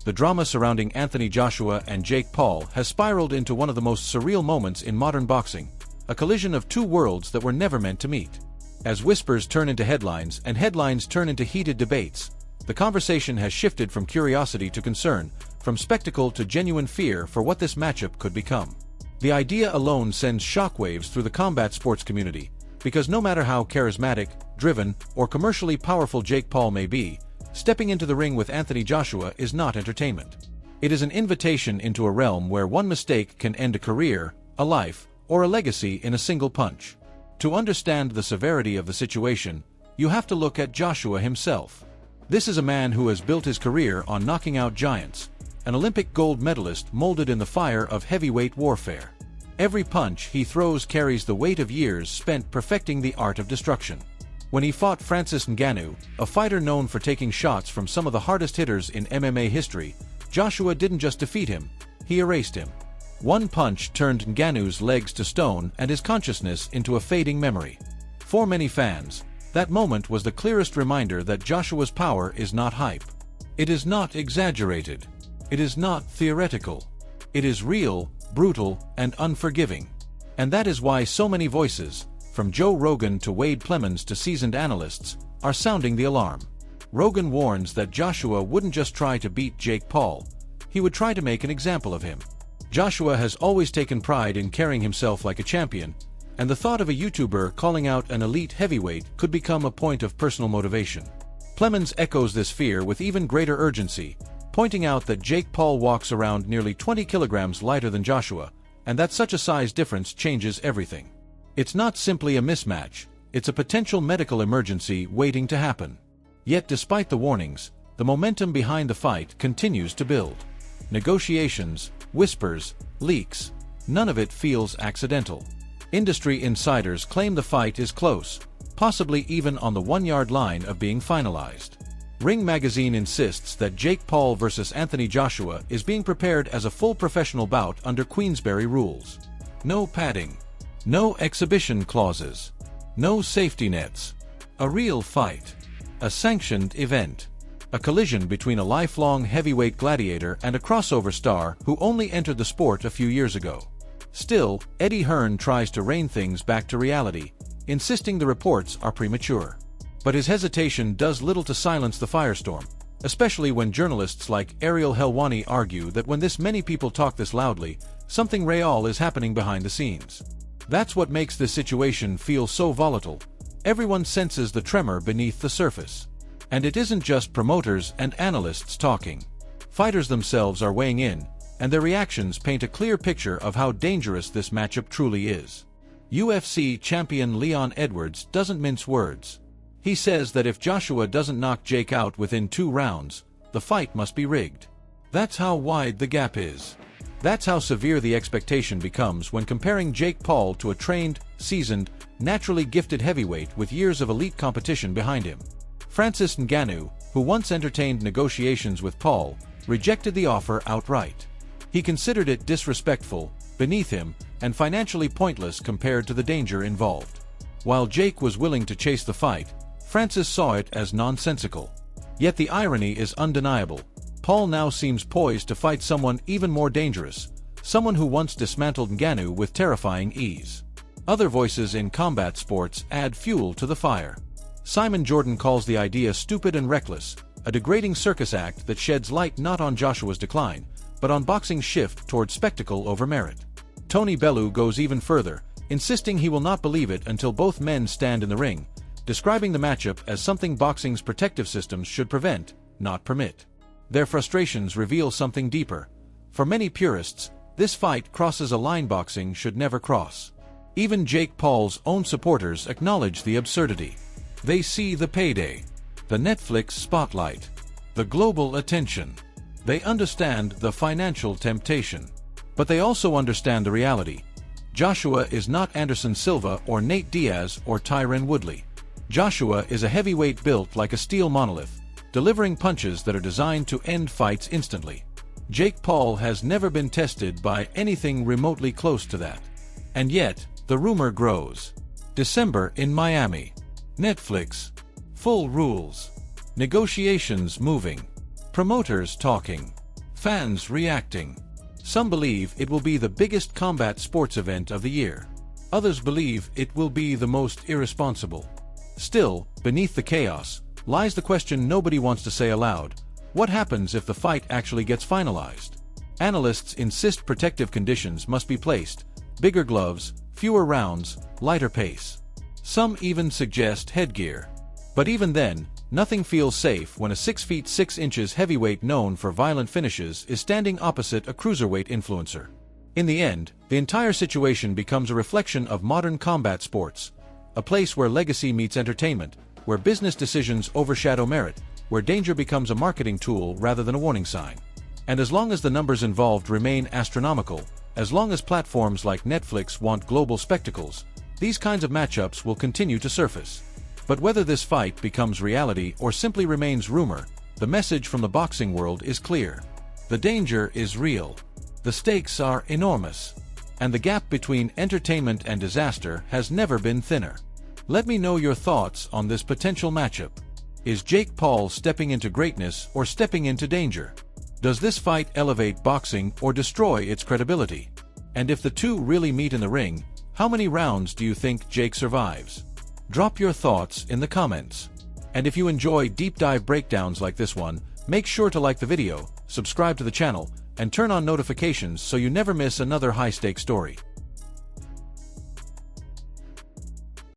the drama surrounding Anthony Joshua and Jake Paul has spiraled into one of the most surreal moments in modern boxing, a collision of two worlds that were never meant to meet. As whispers turn into headlines and headlines turn into heated debates, the conversation has shifted from curiosity to concern, from spectacle to genuine fear for what this matchup could become. The idea alone sends shockwaves through the combat sports community, because no matter how charismatic, driven, or commercially powerful Jake Paul may be, stepping into the ring with Anthony Joshua is not entertainment. It is an invitation into a realm where one mistake can end a career, a life, or a legacy in a single punch. To understand the severity of the situation, you have to look at Joshua himself. This is a man who has built his career on knocking out giants, an Olympic gold medalist molded in the fire of heavyweight warfare. Every punch he throws carries the weight of years spent perfecting the art of destruction. When he fought Francis Ngannou, a fighter known for taking shots from some of the hardest hitters in MMA history, Joshua didn't just defeat him, he erased him. One punch turned Ngannou's legs to stone and his consciousness into a fading memory. For many fans, that moment was the clearest reminder that Joshua's power is not hype. It is not exaggerated. It is not theoretical. It is real, brutal, and unforgiving. And that is why so many voices, from Joe Rogan to Wade Clemens to seasoned analysts, are sounding the alarm. Rogan warns that Joshua wouldn't just try to beat Jake Paul, he would try to make an example of him. Joshua has always taken pride in carrying himself like a champion, and the thought of a YouTuber calling out an elite heavyweight could become a point of personal motivation. Clemens echoes this fear with even greater urgency, pointing out that Jake Paul walks around nearly 20 kilograms lighter than Joshua, and that such a size difference changes everything. It's not simply a mismatch, it's a potential medical emergency waiting to happen. Yet despite the warnings, the momentum behind the fight continues to build. Negotiations, whispers, leaks, none of it feels accidental. Industry insiders claim the fight is close, possibly even on the 1-yard line of being finalized. Ring Magazine insists that Jake Paul vs. Anthony Joshua is being prepared as a full professional bout under Queensberry rules. No padding. No exhibition clauses. No safety nets. A real fight. A sanctioned event. A collision between a lifelong heavyweight gladiator and a crossover star who only entered the sport a few years ago. Still, Eddie Hearn tries to rein things back to reality, insisting the reports are premature. But his hesitation does little to silence the firestorm, especially when journalists like Ariel Helwani argue that when this many people talk this loudly, something real is happening behind the scenes. That's what makes this situation feel so volatile. Everyone senses the tremor beneath the surface. And it isn't just promoters and analysts talking. Fighters themselves are weighing in, and their reactions paint a clear picture of how dangerous this matchup truly is. UFC champion Leon Edwards doesn't mince words. He says that if Joshua doesn't knock Jake out within 2 rounds, the fight must be rigged. That's how wide the gap is. That's how severe the expectation becomes when comparing Jake Paul to a trained, seasoned, naturally gifted heavyweight with years of elite competition behind him. Francis Ngannou, who once entertained negotiations with Paul, rejected the offer outright. He considered it disrespectful, beneath him, and financially pointless compared to the danger involved. While Jake was willing to chase the fight, Francis saw it as nonsensical. Yet the irony is undeniable. Paul now seems poised to fight someone even more dangerous, someone who once dismantled Ngannou with terrifying ease. Other voices in combat sports add fuel to the fire. Simon Jordan calls the idea stupid and reckless, a degrading circus act that sheds light not on Joshua's decline, but on boxing's shift toward spectacle over merit. Tony Bellew goes even further, insisting he will not believe it until both men stand in the ring, describing the matchup as something boxing's protective systems should prevent, not permit. Their frustrations reveal something deeper. For many purists, this fight crosses a line boxing should never cross. Even Jake Paul's own supporters acknowledge the absurdity. They see the payday, the Netflix spotlight, the global attention. They understand the financial temptation. But they also understand the reality. Joshua is not Anderson Silva or Nate Diaz or Tyron Woodley. Joshua is a heavyweight built like a steel monolith, delivering punches that are designed to end fights instantly. Jake Paul has never been tested by anything remotely close to that. And yet, the rumor grows. December in Miami. Netflix. Full rules. Negotiations moving. Promoters talking. Fans reacting. Some believe it will be the biggest combat sports event of the year. Others believe it will be the most irresponsible. Still, beneath the chaos, lies the question nobody wants to say aloud. What happens if the fight actually gets finalized? Analysts insist protective conditions must be placed: bigger gloves, fewer rounds, lighter pace. Some even suggest headgear. But even then, nothing feels safe when a 6 feet 6 inches heavyweight known for violent finishes is standing opposite a cruiserweight influencer. In the end, the entire situation becomes a reflection of modern combat sports, a place where legacy meets entertainment, where business decisions overshadow merit, where danger becomes a marketing tool rather than a warning sign. And as long as the numbers involved remain astronomical, as long as platforms like Netflix want global spectacles, these kinds of matchups will continue to surface. But whether this fight becomes reality or simply remains rumor, the message from the boxing world is clear. The danger is real. The stakes are enormous. And the gap between entertainment and disaster has never been thinner. Let me know your thoughts on this potential matchup. Is Jake Paul stepping into greatness or stepping into danger? Does this fight elevate boxing or destroy its credibility? And if the two really meet in the ring, how many rounds do you think Jake survives? Drop your thoughts in the comments. And if you enjoy deep dive breakdowns like this one, make sure to like the video, subscribe to the channel, and turn on notifications so you never miss another high-stakes story.